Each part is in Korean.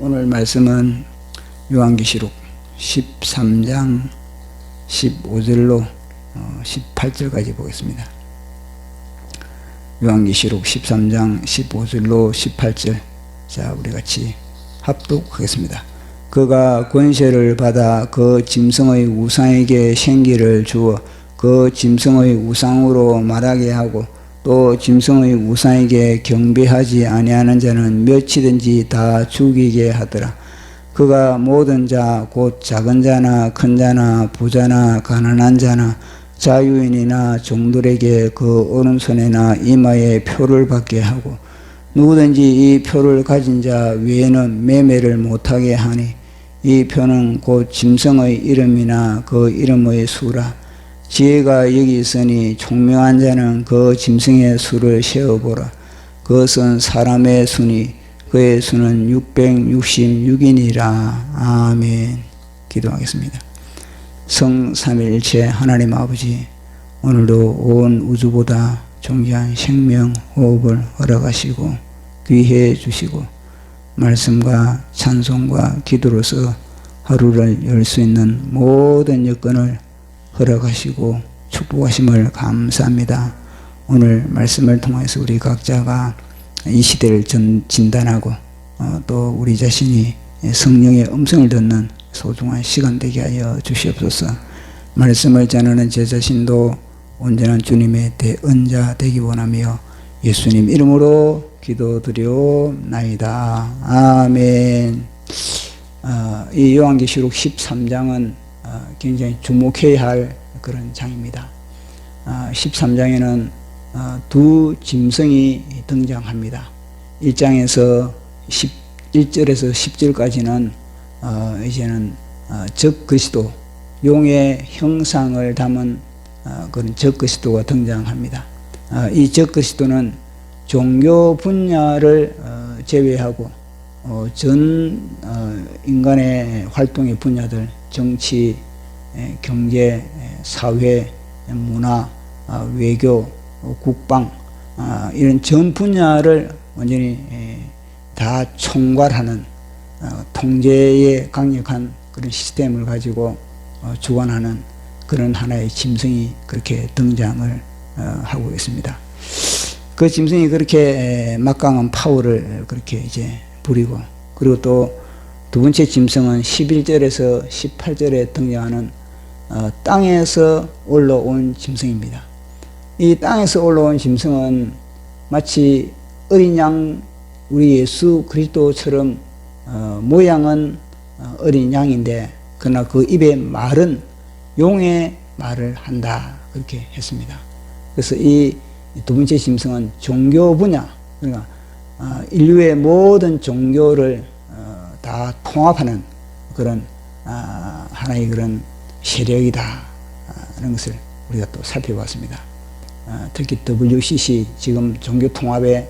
오늘 말씀은 요한계시록 13장 15절로 18절까지 보겠습니다. 요한계시록 13장 15절로 18절. 자, 우리 같이 합독하겠습니다. 그가 권세를 받아 그 짐승의 우상에게 생기를 주어 그 짐승의 우상으로 말하게 하고 또 짐승의 우상에게 경배하지 아니하는 자는 몇이든지 다 죽이게 하더라. 그가 모든 자 곧 작은 자나 큰 자나 부자나 가난한 자나 자유인이나 종들에게 그 오른손에나 이마에 표를 받게 하고 누구든지 이 표를 가진 자 외에는 매매를 못하게 하니 이 표는 곧 짐승의 이름이나 그 이름의 수라. 지혜가 여기 있으니 총명한 자는 그 짐승의 수를 세어보라. 그것은 사람의 수니 그의 수는 666이니라. 아멘. 기도하겠습니다. 성삼위일체 하나님 아버지, 오늘도 온 우주보다 존귀한 생명 호흡을 허락하시고 귀해 주시고 말씀과 찬송과 기도로서 하루를 열 수 있는 모든 여건을 허락하시고 축복하심을 감사합니다. 오늘 말씀을 통해서 우리 각자가 이 시대를 진단하고 또 우리 자신이 성령의 음성을 듣는 소중한 시간 되게 하여 주시옵소서. 말씀을 전하는 제 자신도 온전한 주님의 대언자 되기 원하며 예수님 이름으로 기도드리옵나이다. 아멘. 이 요한계시록 13장은 굉장히 주목해야 할 그런 장입니다. 13장에는 두 짐승이 등장합니다. 1장에서 1절에서 10절까지는 이제는 적그리스도, 용의 형상을 담은 그런 적그리스도가 등장합니다. 이 적그리스도는 종교 분야를 제외하고 전 인간의 활동의 분야들, 정치, 경제, 사회, 문화, 외교, 국방, 이런 전 분야를 완전히 다 총괄하는 통제에 강력한 그런 시스템을 가지고 주관하는 그런 하나의 짐승이 그렇게 등장을 하고 있습니다. 그 짐승이 그렇게 막강한 파워를 그렇게 이제 부리고, 그리고 또 두 번째 짐승은 11절에서 18절에 등장하는 땅에서 올라온 짐승입니다. 이 땅에서 올라온 짐승은 마치 어린 양, 우리 예수 그리스도처럼 모양은 어린 양인데 그러나 그 입의 말은 용의 말을 한다, 그렇게 했습니다. 그래서 이 두 번째 짐승은 종교 분야, 그러니까 인류의 모든 종교를 다 통합하는 그런 하나의 그런 세력이다 하는 것을 우리가 또 살펴봤습니다. 특히 WCC 지금 종교 통합에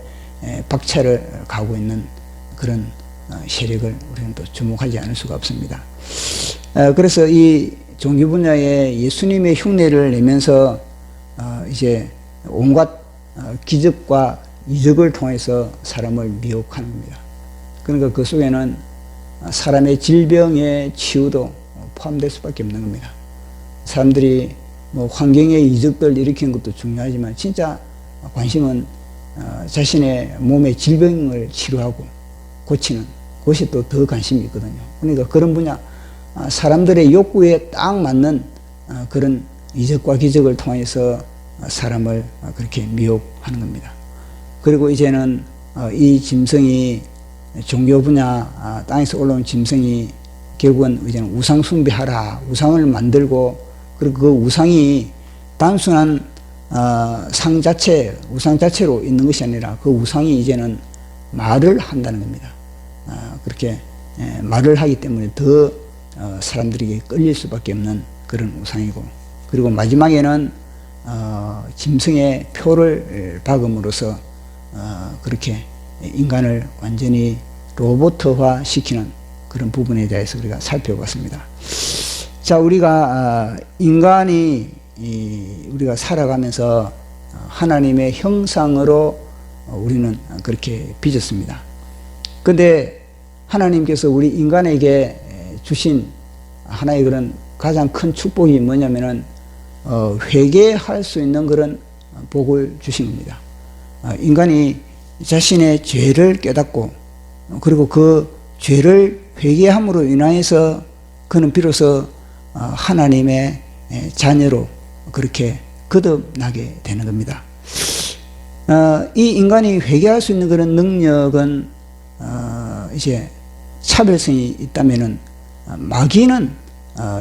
박차를 가고 있는 그런 세력을 우리는 또 주목하지 않을 수가 없습니다. 그래서 이 종교 분야에 예수님의 흉내를 내면서 이제 온갖 기적과 이적을 통해서 사람을 미혹하는 겁니다. 그러니까 그 속에는 사람의 질병의 치유도 포함될 수밖에 없는 겁니다. 사람들이 뭐 환경의 이적들 일으키는 것도 중요하지만 진짜 관심은 자신의 몸의 질병을 치료하고 고치는 그것이 또 더 관심이 있거든요. 그러니까 그런 분야, 사람들의 욕구에 딱 맞는 그런 이적과 기적을 통해서 사람을 그렇게 미혹하는 겁니다. 그리고 이제는 이 짐승이 종교 분야, 땅에서 올라온 짐승이 결국은 이제는 우상 숭배하라, 우상을 만들고, 그리고 그 우상이 단순한 상 자체, 우상 자체로 있는 것이 아니라 그 우상이 이제는 말을 한다는 겁니다. 그렇게 말을 하기 때문에 더 사람들에게 끌릴 수밖에 없는 그런 우상이고, 그리고 마지막에는 짐승의 표를 박음으로써 그렇게 인간을 완전히 로봇화 시키는 그런 부분에 대해서 우리가 살펴봤습니다. 자, 우리가 인간이 우리가 살아가면서 하나님의 형상으로 우리는 그렇게 빚었습니다. 근데 하나님께서 우리 인간에게 주신 하나의 그런 가장 큰 축복이 뭐냐면은 회개할 수 있는 그런 복을 주신 겁니다. 인간이 자신의 죄를 깨닫고 그리고 그 죄를 회개함으로 인하여서 그는 비로소 하나님의 자녀로 그렇게 거듭나게 되는 겁니다. 이 인간이 회개할 수 있는 그런 능력은 이제 차별성이 있다면은 마귀는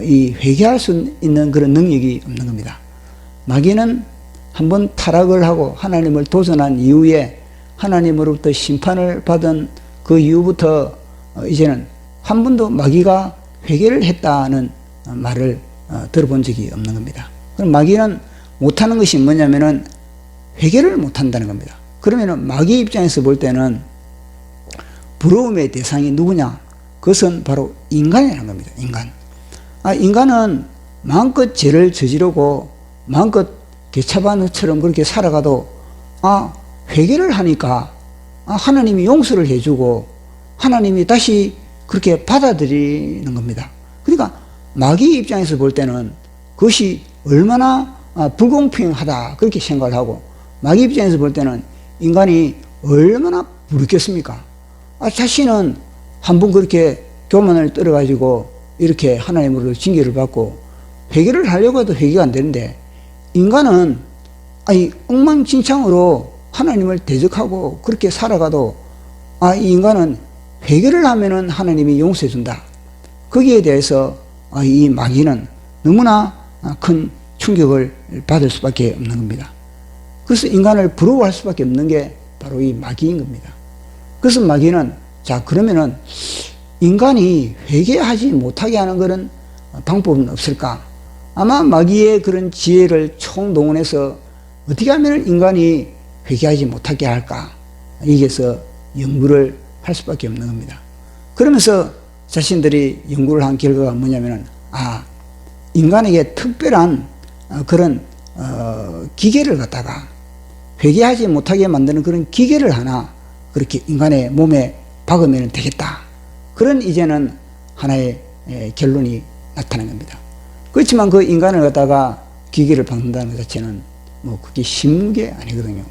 이 회개할 수 있는 그런 능력이 없는 겁니다. 마귀는 한번 타락을 하고 하나님을 도전한 이후에 하나님으로부터 심판을 받은 그 이후부터 이제는 한 번도 마귀가 회개를 했다는 말을 들어본 적이 없는 겁니다. 그럼 마귀는 못하는 것이 뭐냐면은 회개를 못한다는 겁니다. 그러면은 마귀 입장에서 볼 때는 부러움의 대상이 누구냐? 그것은 바로 인간이라는 겁니다. 인간은 마음껏 죄를 저지르고 마음껏 개차반처럼 그렇게 살아가도 회개를 하니까 하나님이 용서를 해주고 하나님이 다시 그렇게 받아들이는 겁니다. 그러니까 마귀 입장에서 볼 때는 그것이 얼마나 불공평하다 그렇게 생각을 하고 마귀 입장에서 볼 때는 인간이 얼마나 부르겠습니까? 자신은 한번 그렇게 교만을 떨어가지고 이렇게 하나님으로 징계를 받고 회개를 하려고 해도 회개가 안 되는데 인간은 엉망진창으로 하나님을 대적하고 그렇게 살아가도 이 인간은 회개를 하면은 하나님이 용서해 준다. 거기에 대해서 이 마귀는 너무나 큰 충격을 받을 수밖에 없는 겁니다. 그래서 인간을 부러워할 수밖에 없는 게 바로 이 마귀인 겁니다. 그래서 마귀는 그러면은 인간이 회개하지 못하게 하는 그런 방법은 없을까? 아마 마귀의 그런 지혜를 총동원해서 어떻게 하면 인간이 회개하지 못하게 할까? 여기에서 연구를 할 수밖에 없는 겁니다. 그러면서 자신들이 연구를 한 결과가 뭐냐면은 인간에게 특별한 그런 기계를 갖다가 회개하지 못하게 만드는 그런 기계를 하나 그렇게 인간의 몸에 박으면 되겠다. 그런 이제는 하나의 결론이 나타난 겁니다. 그렇지만 그 인간을 갖다가 기계를 박는다는 것 자체는 그게 쉬운 게 아니거든요.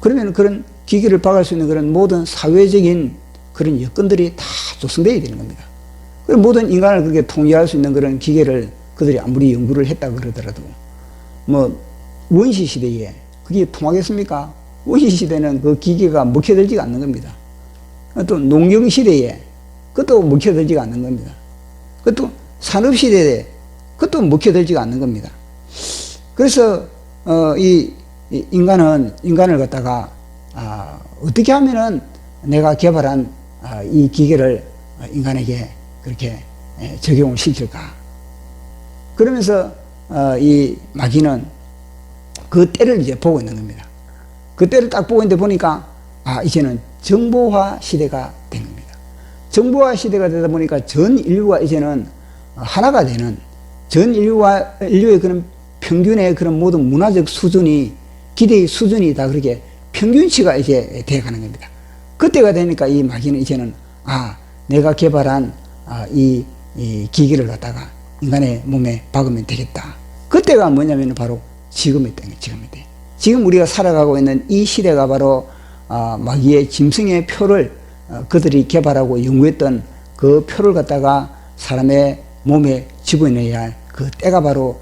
그러면 그런 기계를 박을 수 있는 그런 모든 사회적인 그런 여건들이 다 조성되어야 되는 겁니다. 그럼 모든 인간을 그렇게 통제할 수 있는 그런 기계를 그들이 아무리 연구를 했다고 그러더라도 원시 시대에 그게 통하겠습니까? 원시 시대는 그 기계가 먹혀들지가 않는 겁니다. 또 농경 시대에 그것도 먹혀들지가 않는 겁니다. 그것도 산업 시대에 그것도 먹혀들지가 않는 겁니다. 그래서 이 인간을 갖다가 어떻게 하면은 내가 개발한 이 기계를 인간에게 그렇게 적용을 시킬까? 그러면서 이 마귀는 그 때를 이제 보고 있는 겁니다. 그 때를 딱 보고 있는데 보니까 이제는 정보화 시대가 된 겁니다. 정보화 시대가 되다 보니까 전 인류가 이제는 하나가 되는 전 인류의 그런 평균의 그런 모든 문화적 수준이 기대의 수준이 다 그렇게 평균치가 이제 돼가는 겁니다. 그때가 되니까 이 마귀는 이제는 내가 개발한 이 기기를 갖다가 인간의 몸에 박으면 되겠다. 그때가 뭐냐면 바로 지금의 때예요. 지금 우리가 살아가고 있는 이 시대가 바로 마귀의 짐승의 표를 그들이 개발하고 연구했던 그 표를 갖다가 사람의 몸에 집어넣어야 할 그 때가 바로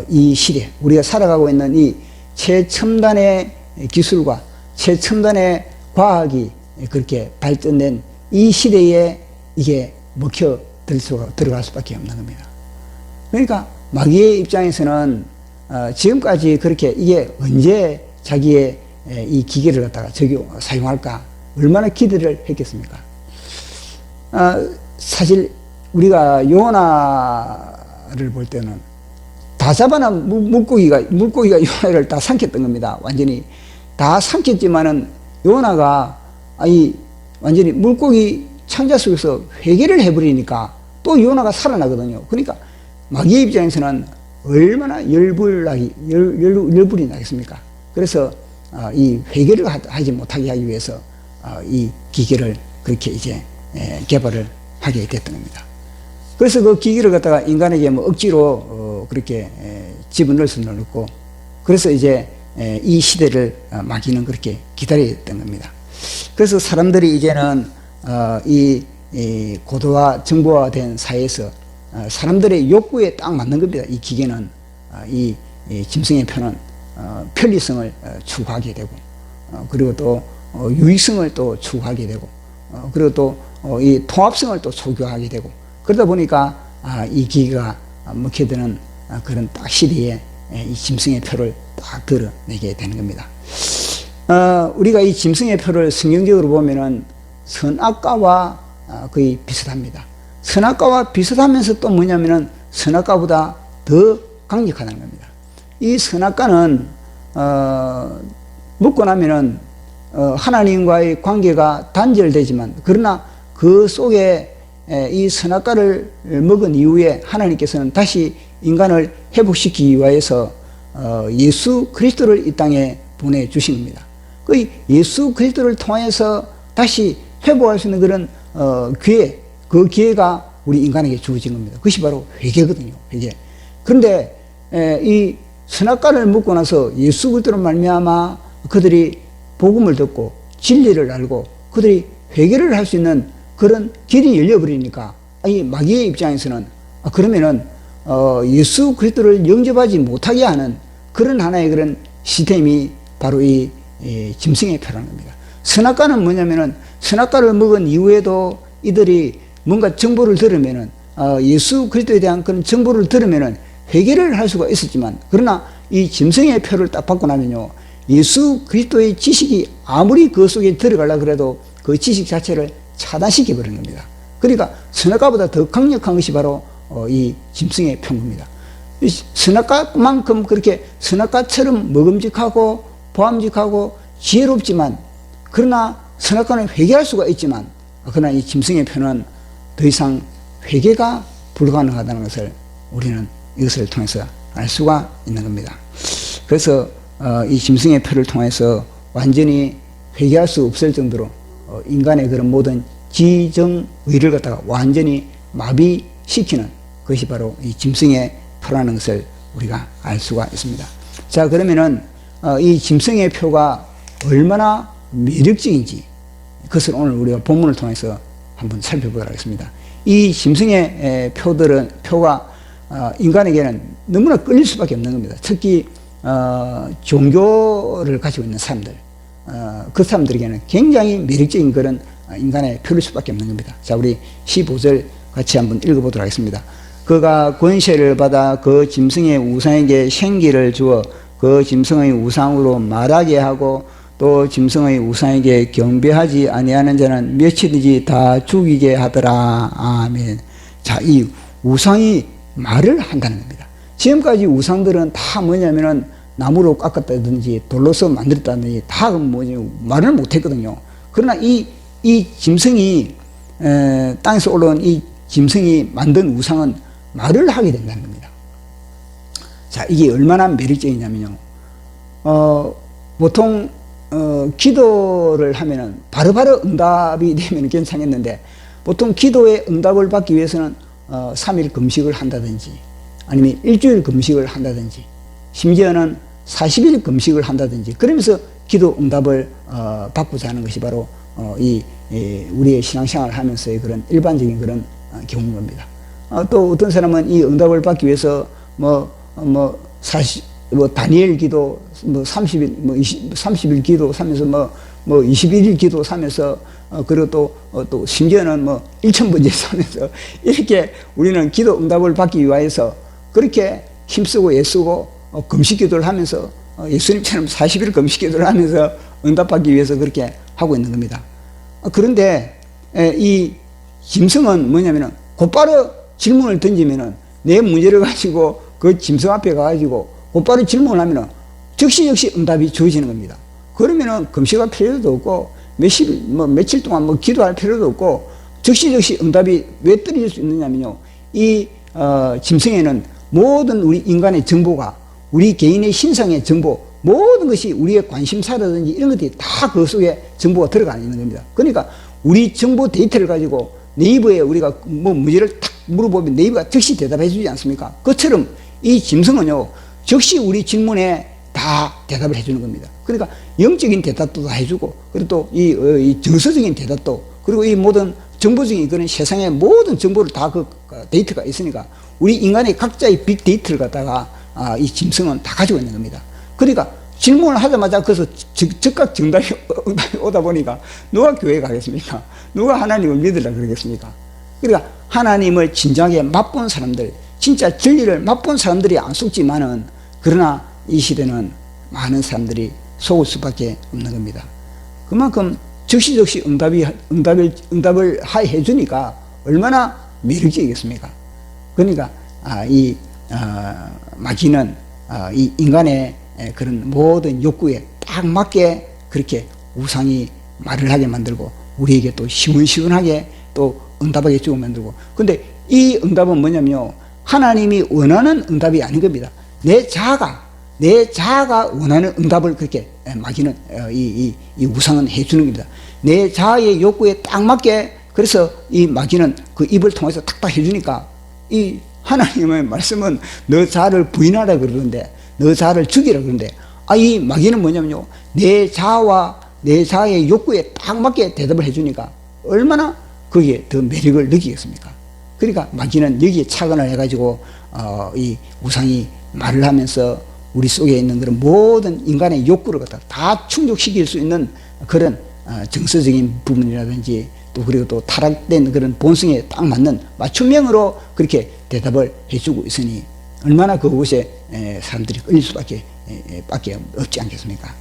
이 시대, 우리가 살아가고 있는 이 최첨단의 기술과 최첨단의 과학이 그렇게 발전된 이 시대에 이게 먹혀 들어갈 수밖에 없는 겁니다. 그러니까 마귀의 입장에서는 지금까지 그렇게 이게 언제 자기의 이 기계를 갖다가 사용할까 얼마나 기대를 했겠습니까? 사실 우리가 요나를 볼 때는 다 잡아놓은 물고기가 요나를 다 삼켰던 겁니다. 완전히 다 삼켰지만은 요나가 완전히 물고기 창자 속에서 회개를 해버리니까 또 요나가 살아나거든요. 그러니까 마귀의 입장에서는 얼마나 열불이 나겠습니까? 그래서 이 회개를 하지 못하게 하기 위해서 이 기계를 그렇게 이제 개발을 하게 됐던 겁니다. 그래서 그 기기를 갖다가 인간에게 뭐 억지로 그렇게 집어넣을 수는 없고, 그래서 이제 이 시대를 마귀는 그렇게 기다렸던 겁니다. 그래서 사람들이 이제는 이 고도화 정보화된 사회에서 사람들의 욕구에 딱 맞는 겁니다. 이 기계는 이 짐승의 표는 편리성을 추구하게 되고, 그리고 또 유익성을 또 추구하게 되고, 그리고 또 이 통합성을 또 소유하게 되고, 그러다 보니까 이 기계가 먹혀드는 그런 딱 시대에 이 짐승의 표를 딱 드러내게 되는 겁니다. 우리가 이 짐승의 표를 성경적으로 보면은 선악과와 거의 비슷합니다. 선악과와 비슷하면서 또 뭐냐면은 선악과보다 더 강력하다는 겁니다. 이 선악과는 먹고 나면은 하나님과의 관계가 단절되지만, 그러나 그 속에 이 선악과를 먹은 이후에 하나님께서는 다시 인간을 회복시키기 위해서 예수 그리스도를 이 땅에 보내주신 겁니다. 그 예수 그리스도를 통해서 다시 회복할 수 있는 그런 기회, 그 기회가 우리 인간에게 주어진 겁니다. 그것이 바로 회개거든요. 회개. 그런데 이 선악과를 먹고 나서 예수 그리스도로 말미암아 그들이 복음을 듣고 진리를 알고 그들이 회개를 할 수 있는 그런 길이 열려버리니까, 이 마귀의 입장에서는 그러면은 예수 그리스도를 영접하지 못하게 하는 그런 하나의 그런 시스템이 바로 이 짐승의 표라는 겁니다. 선악과는 뭐냐면은 선악과를 먹은 이후에도 이들이 뭔가 정보를 들으면은 예수 그리스도에 대한 그런 정보를 들으면은 회개를 할 수가 있었지만, 그러나 이 짐승의 표를 딱 받고 나면요, 예수 그리스도의 지식이 아무리 그 속에 들어가려 그래도 그 지식 자체를 차단시켜 버리는 겁니다. 그러니까 선악과보다 더 강력한 것이 바로 이 짐승의 표입니다. 선악과만큼 그렇게 선악과처럼 먹음직하고 보암직하고 지혜롭지만, 그러나 선악과는 회개할 수가 있지만, 그러나 이 짐승의 표는 더 이상 회개가 불가능하다는 것을 우리는 이것을 통해서 알 수가 있는 겁니다. 그래서 이 짐승의 표를 통해서 완전히 회개할 수 없을 정도로 인간의 그런 모든 지정의를 갖다가 완전히 마비시키는 것이 바로 이 짐승의 표라는 것을 우리가 알 수가 있습니다. 자, 그러면은 이 짐승의 표가 얼마나 매력적인지 그것을 오늘 우리가 본문을 통해서 한번 살펴보도록 하겠습니다. 이 짐승의 표가 인간에게는 너무나 끌릴 수밖에 없는 겁니다. 특히 종교를 가지고 있는 사람들, 그 사람들에게는 굉장히 매력적인 그런 인간의 표일 수밖에 없는 겁니다. 자, 우리 15절 같이 한번 읽어보도록 하겠습니다. 그가 권세를 받아 그 짐승의 우상에게 생기를 주어 그 짐승의 우상으로 말하게 하고, 또 짐승의 우상에게 경배하지 아니하는 자는 며칠이지 다 죽이게 하더라. 아멘. 자, 이 우상이 말을 한다는 겁니다. 지금까지 우상들은 다 뭐냐면은 나무로 깎았다든지 돌로서 만들었다든지 다 말을 못했거든요. 그러나 이 짐승이 땅에서 올라온 이 짐승이 만든 우상은 말을 하게 된다는 겁니다. 자, 이게 얼마나 매력적이냐면요, 보통 기도를 하면은 바로바로 응답이 되면 괜찮겠는데, 보통 기도의 응답을 받기 위해서는 3일 금식을 한다든지, 아니면 일주일 금식을 한다든지, 심지어는 40일 금식을 한다든지, 그러면서 기도 응답을 받고자 하는 것이 바로 우리의 신앙생활을 하면서의 그런 일반적인 그런 경우인 겁니다. 또 어떤 사람은 이 응답을 받기 위해서 다니엘 기도 30일 30일 기도 하면서 21일 기도 하면서, 그리고 또 심지어는 1000번째 하면서, 이렇게 우리는 기도 응답을 받기 위해서 그렇게 힘쓰고 애쓰고 금식 기도를 하면서 예수님처럼 40일 금식 기도를 하면서 응답받기 위해서 그렇게 하고 있는 겁니다. 그런데 이 짐승은 뭐냐면은 곧바로 질문을 던지면은 내 문제를 가지고 그 짐승 앞에 가가지고 곧바로 질문을 하면은 즉시 응답이 주어지는 겁니다. 그러면은 금식할 필요도 없고 며칠 동안 기도할 필요도 없고 즉시 응답이 왜 떨어질 수 있느냐면요, 이 짐승에는 모든 우리 인간의 정보가, 우리 개인의 신상의 정보, 모든 것이 우리의 관심사라든지 이런 것들이 다 그 속에 정보가 들어가 있는 겁니다. 그러니까 우리 정보 데이터를 가지고 네이버에 우리가 뭐 문제를 탁 물어보면 네이버가 즉시 대답해 주지 않습니까? 그처럼 이 짐승은요, 즉시 우리 질문에 다 대답을 해주는 겁니다. 그러니까 영적인 대답도 다 해주고, 그리고 또 이 정서적인 대답도, 그리고 이 모든 정보적인 그런 세상의 모든 정보를 다 그 데이터가 있으니까 우리 인간의 각자의 빅데이터를 갖다가 이 짐승은 다 가지고 있는 겁니다. 그러니까 질문을 하자마자 그래서 즉각 응답이 오다 보니까 누가 교회 가겠습니까? 누가 하나님을 믿으려고 그러겠습니까? 그러니까 하나님을 진정하게 맛본 사람들, 진짜 진리를 맛본 사람들이 안 속지만은, 그러나 이 시대는 많은 사람들이 속을 수밖에 없는 겁니다. 그만큼 즉시 응답을 해주니까 얼마나 매력적이겠습니까? 그러니까 마귀는 이 인간의 그런 모든 욕구에 딱 맞게 그렇게 우상이 말을 하게 만들고, 우리에게 또 시원시원하게 또 응답하게 주고 만들고. 근데 이 응답은 뭐냐면요, 하나님이 원하는 응답이 아닌 겁니다. 내 자아가 원하는 응답을 그렇게 마귀는 이 우상은 해주는 겁니다. 내 자아의 욕구에 딱 맞게. 그래서 이 마귀는 그 입을 통해서 탁탁 해주니까, 이 하나님의 말씀은 너 자아를 부인하라 그러는데, 너 자아를 죽이라 그러는데, 이 마귀는 뭐냐면요, 내 자아의 욕구에 딱 맞게 대답을 해주니까 얼마나 거기에 더 매력을 느끼겠습니까? 그러니까 마귀는 여기에 착안을 해가지고 이 우상이 말을 하면서 우리 속에 있는 그런 모든 인간의 욕구를 갖다 다 충족시킬 수 있는 그런 정서적인 부분이라든지, 또 그리고 또 타락된 그런 본성에 딱 맞는 맞춤형으로 그렇게 대답을 해주고 있으니 얼마나 그곳에 사람들이 끌릴 수밖에 없지 않겠습니까?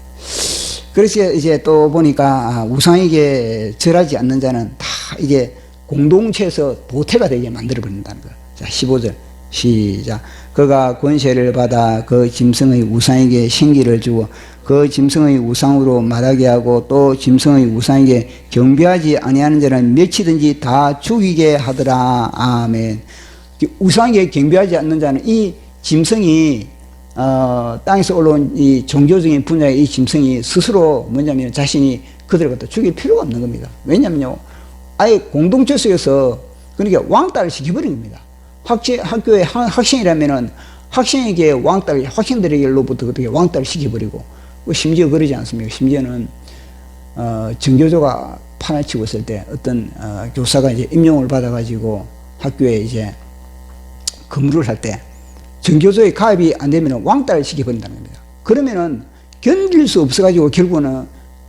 그래서 이제 또 보니까 우상에게 절하지 않는 자는 다 이게 공동체에서 도태가 되게 만들어 버린다는 거. 자, 15절 시작. 그가 권세를 받아 그 짐승의 우상에게 생기를 주고 그 짐승의 우상으로 말하게 하고 또 짐승의 우상에게 경배하지 아니하는 자는 몇이든지 다 죽이게 하더라. 아멘. 우상에게 경배하지 않는 자는, 이 짐승이 땅에서 올라온 이 종교적인 분야의 이 짐승이 스스로 뭐냐면 자신이 그들을 갖다 죽일 필요가 없는 겁니다. 왜냐면요, 아예 공동체 속에서 그러니까 왕따를 시켜버린 겁니다. 학교의 학생이라면은 학생에게 학생들에게로부터 그렇게 왕따를 시켜버리고, 심지어 그러지 않습니까? 심지어는 정교조가 판을 치고 있을 때 어떤 교사가 이제 임용을 받아가지고 학교에 이제 근무를 할 때 정교조에 가입이 안 되면 왕따를 시켜버린다는 겁니다. 그러면은 견딜 수 없어가지고 결국은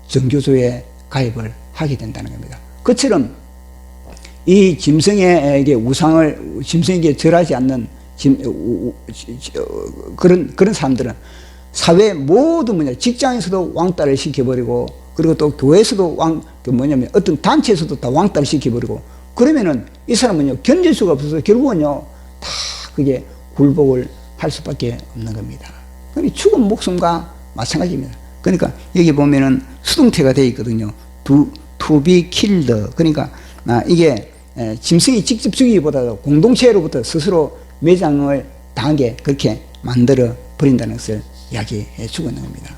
정교조에 가입을 하게 된다는 겁니다. 그처럼 이 짐승에게 절하지 않는 그런 사람들은 사회 모든 직장에서도 왕따를 시켜버리고, 그리고 또 교회에서도 어떤 단체에서도 다 왕따를 시켜버리고, 그러면은 이 사람은요, 견딜 수가 없어서 결국은요, 다 그게 굴복을 할 수밖에 없는 겁니다. 그러니 죽은 목숨과 마찬가지입니다. 그러니까 여기 보면은 수동태가 되어 있거든요. to be killed. 그러니까 이게 짐승이 직접 죽이기보다도 공동체로부터 스스로 매장을 당하게 그렇게 만들어 버린다는 것을 이야기해 주고 있는 겁니다.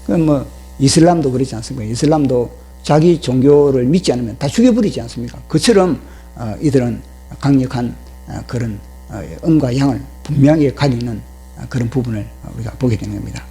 그럼 뭐 이슬람도 그렇지 않습니까? 이슬람도 자기 종교를 믿지 않으면 다 죽여버리지 않습니까? 그처럼 이들은 강력한 그런 음과 양을 분명하게 가리는 그런 부분을 우리가 보게 되는 겁니다.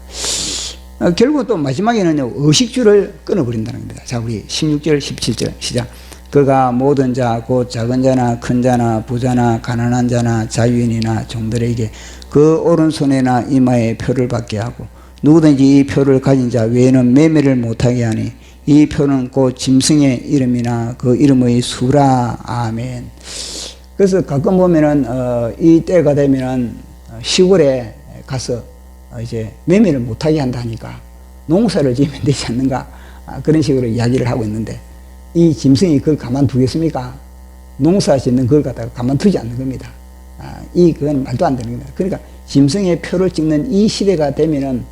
결국 또 마지막에는 의식주를 끊어버린다는 겁니다. 자, 우리 16절 17절 시작. 그가 모든 자 곧 작은 자나 큰 자나 부자나 가난한 자나 자유인이나 종들에게 그 오른손에나 이마에 표를 받게 하고 누구든지 이 표를 가진 자 외에는 매매를 못하게 하니 이 표는 곧 짐승의 이름이나 그 이름의 수라. 아멘. 그래서 가끔 보면은 이 때가 되면은 시골에 가서 이제 매매를 못하게 한다니까 농사를 지으면 되지 않는가, 그런 식으로 이야기를 하고 있는데, 이 짐승이 그걸 가만두겠습니까? 농사 짓는 걸 갖다가 가만두지 않는 겁니다. 그건 말도 안 되는 겁니다. 그러니까 짐승의 표를 찍는 이 시대가 되면은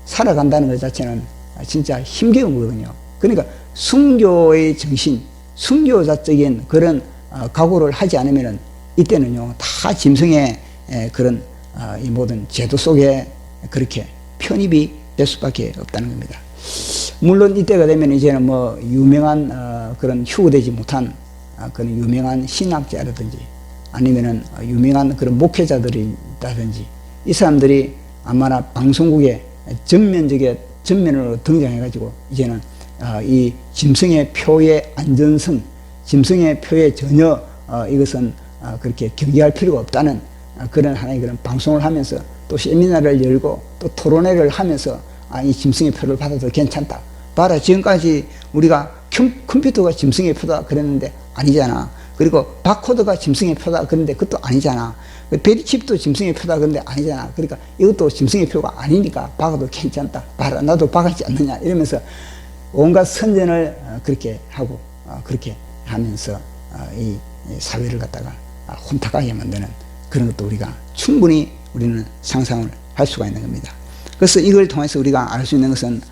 살아간다는 것 자체는 진짜 힘겨운 거거든요. 그러니까 순교의 정신, 순교자적인 그런 각오를 하지 않으면은 이때는요, 다 짐승의 그런 이 모든 제도 속에 그렇게 편입이 될 수밖에 없다는 겁니다. 물론 이때가 되면 이제는 뭐 유명한 그런 휴거되지 못한 그런 유명한 신학자라든지 아니면은 유명한 그런 목회자들이 있다든지 이 사람들이 아마나 방송국에 전면으로 등장해가지고 이제는 이 짐승의 표의 안전성, 짐승의 표에 전혀 이것은 그렇게 경계할 필요가 없다는 그런 하나의 그런 방송을 하면서 또 세미나를 열고 또 토론회를 하면서 이 짐승의 표를 받아도 괜찮다. 봐라, 지금까지 우리가 컴퓨터가 짐승의 표다 그랬는데 아니잖아. 그리고 바코드가 짐승의 표다 그런데 그것도 아니잖아. 베리칩도 짐승의 표다 그런데 아니잖아. 그러니까 이것도 짐승의 표가 아니니까 박아도 괜찮다. 봐라, 나도 박았지 않느냐 이러면서 온갖 선전을 그렇게 하고 그렇게 하면서 이 사회를 갖다가 혼탁하게 만드는 그런 것도 우리가 충분히 우리는 상상을 할 수가 있는 겁니다. 그래서 이걸 통해서 우리가 알 수 있는 것은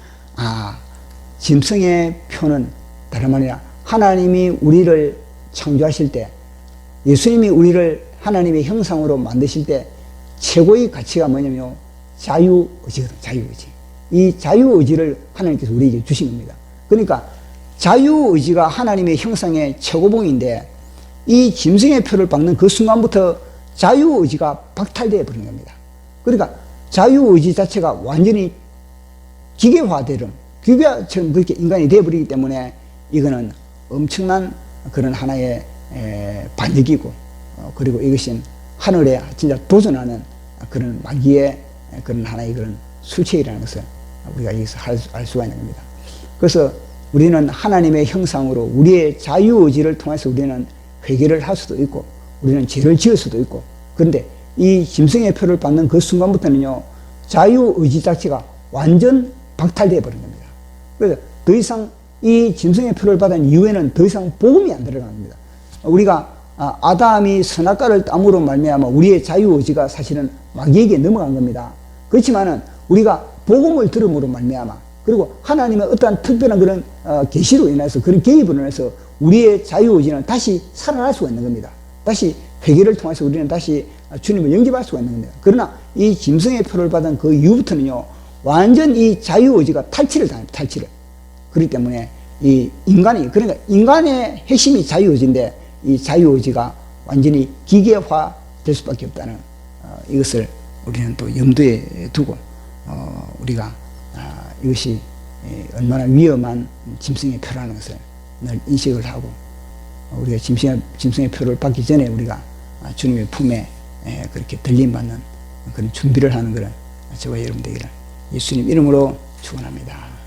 짐승의 표는 다름 아니라 하나님이 우리를 창조하실 때, 예수님이 우리를 하나님의 형상으로 만드실 때 최고의 가치가 뭐냐면 자유의지거든. 자유의지. 이 자유의지를 하나님께서 우리에게 주신 겁니다. 그러니까 자유의지가 하나님의 형상의 최고봉인데 이 짐승의 표를 박는 그 순간부터 자유의지가 박탈되어 버리는 겁니다. 그러니까 자유의지 자체가 완전히 기계화되는, 기계처럼 그렇게 인간이 되어버리기 때문에 이거는 엄청난 그런 하나의 반역이고, 그리고 이것은 하늘에 진짜 도전하는 그런 마귀의 그런 하나의 그런 술책이라는 것을 우리가 여기서 알 수가 있는 겁니다. 그래서 우리는 하나님의 형상으로 우리의 자유의지를 통해서 우리는 회개를 할 수도 있고 우리는 죄를 지을 수도 있고, 그런데 이 짐승의 표를 받는 그 순간부터는요 자유의지 자체가 완전 박탈되어 버린 겁니다. 그래서 더 이상 이 짐승의 표를 받은 이후에는 더 이상 복음이 안 들어갑니다. 우리가 아담이 선악과를 땀으로 말미암아 우리의 자유의지가 사실은 마귀에게 넘어간 겁니다. 그렇지만은 우리가 복음을 들음으로 말미암아, 그리고 하나님의 어떠한 특별한 그런 계시로 인해서, 그런 개입으로 인해서 우리의 자유의지는 다시 살아날 수가 있는 겁니다. 다시 회개를 통해서 우리는 다시 주님을 영접할 수가 있는 겁니다. 그러나 이 짐승의 표를 받은 그 이후부터는요 완전 이 자유의지가 탈취를 당합니다. 탈취를. 그렇기 때문에 이 인간이, 그러니까 인간의 핵심이 자유의지인데 이 자유의지가 완전히 기계화 될 수밖에 없다는 이것을 우리는 또 염두에 두고 우리가 이것이 얼마나 위험한 짐승의 표라는 것을 늘 인식을 하고, 우리가 짐승의 표를 받기 전에 우리가 주님의 품에 그렇게 들림받는 그런 준비를 하는 그런 저와 여러분 되기를 예수님 이름으로 축원합니다.